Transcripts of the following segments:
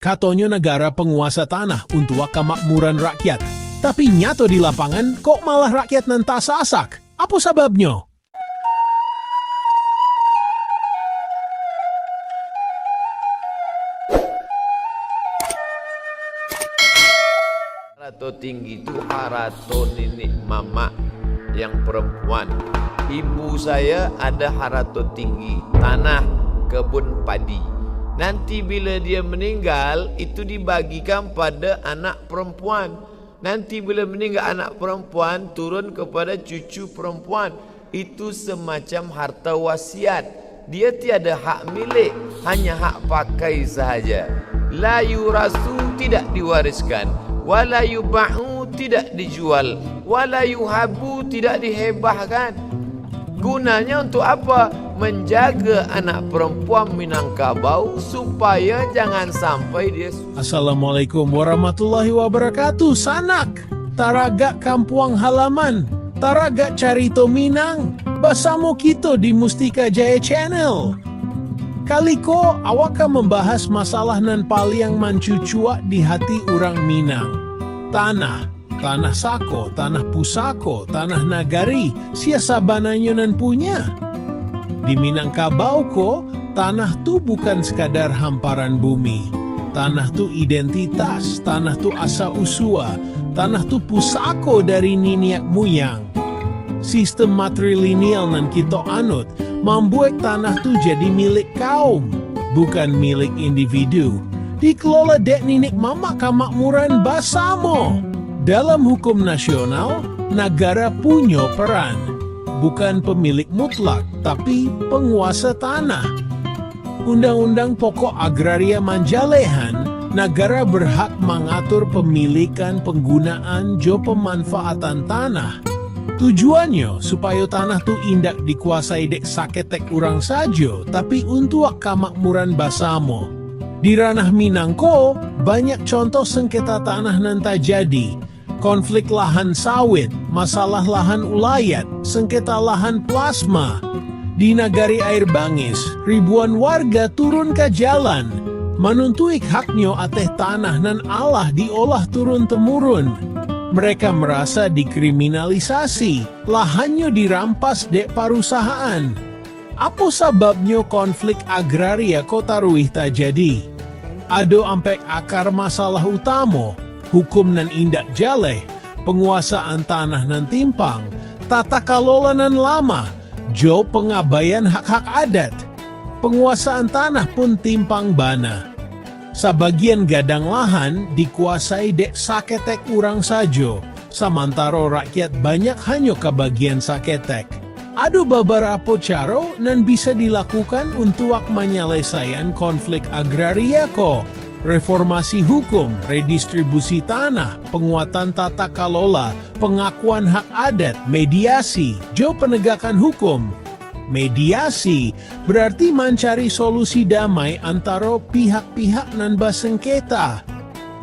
Katanya negara penguasa tanah untuk kemakmuran rakyat. Tapi nyata di lapangan kok malah rakyat nan tak sasak? Apa sebabnya? Harato tinggi itu harato nenek mama yang perempuan. Ibu saya ada harato tinggi, tanah kebun padi. Nanti bila dia meninggal, itu dibagikan pada anak perempuan. Nanti bila meninggal anak perempuan, turun kepada cucu perempuan. Itu semacam harta wasiat. Dia tiada hak milik, hanya hak pakai sahaja. La yurasu, tidak diwariskan. Wala yuba'u, tidak dijual. Wala yuhabu, tidak dihebahkan. Gunanya untuk apa? Menjaga anak perempuan Minangkabau supaya jangan sampai dia. Assalamualaikum warahmatullahi wabarakatuh. Sanak, taraga kampuang halaman, taraga carito Minang, bersama kita di Mustika Jaya Channel. Kali ko awak membahas masalah nan paling mancucuak di hati orang Minang. Tanah sako, tanah pusako, tanah nagari, siasa bananya nan punya. Di Minangkabau ko, tanah tu bukan sekadar hamparan bumi. Tanah tu identitas, tanah tu asa usua, tanah tu pusako dari niniak muyang. Sistem matrilineal nan kita anut membuat tanah tu jadi milik kaum, bukan milik individu. Dikelola dek ninik mama kemakmuran bersama. Dalam hukum nasional, negara punya peran. Bukan pemilik mutlak, tapi penguasa tanah. Undang-Undang Pokok Agraria Manjalehan, negara berhak mengatur pemilikan, penggunaan, jo pemanfaatan tanah. Tujuannya supaya tanah tu indak dikuasai dek saketek orang saja, tapi untuk kemakmuran bersama. Di ranah Minangko, banyak contoh sengketa tanah nan jadi. Konflik lahan sawit, masalah lahan ulayat, sengketa lahan plasma. Di Nagari Air Bangis, ribuan warga turun ke jalan, menuntuik haknya ateh tanah nan Allah diolah turun-temurun. Mereka merasa dikriminalisasi, lahannya dirampas dek perusahaan. Apa sebabnya konflik agraria kota Ruih terjadi? Ada ampek akar masalah utama, hukum nan indak jaleh, penguasaan tanah nan timpang, tata kelola nan lama, jo pengabaian hak-hak adat. Penguasaan tanah pun timpang bana. Sebagian gadang lahan dikuasai dek saketek orang saja, sementara rakyat banyak hanya kebagian saketek. Ada beberapa cara nan bisa dilakukan untuk menyelesaikan konflik agraria ko. Reformasi hukum, redistribusi tanah, penguatan tata kelola, pengakuan hak adat, mediasi, jo penegakan hukum. Mediasi berarti mencari solusi damai antara pihak-pihak nan bersengketa.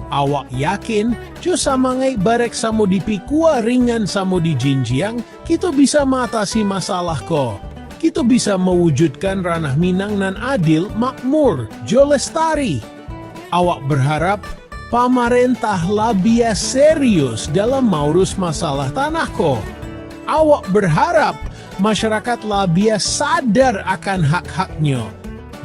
Awak yakin, jo samangai barek samo dipikua ringan samo di jinjiang, kita bisa mengatasi masalah ko. Kita bisa mewujudkan ranah Minang nan adil, makmur, jo lestari. Awak berharap pemerintah lebih serius dalam mengurus masalah tanah ko. Awak berharap masyarakat lebih sadar akan hak-haknya.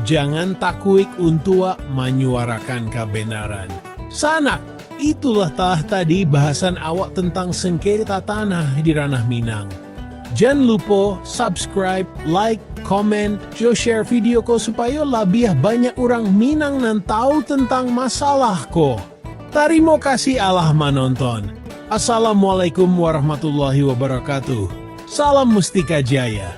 Jangan takut untuk menyuarakan kebenaran. Sanak, itulah tadi bahasan awak tentang sengketa tanah di ranah Minang. Jangan lupa subscribe, like, komen, share video ko supaya lebih banyak orang Minang nan tahu tentang masalah ko. Terima kasih Allah menonton. Assalamualaikum warahmatullahi wabarakatuh. Salam Mustika Jaya.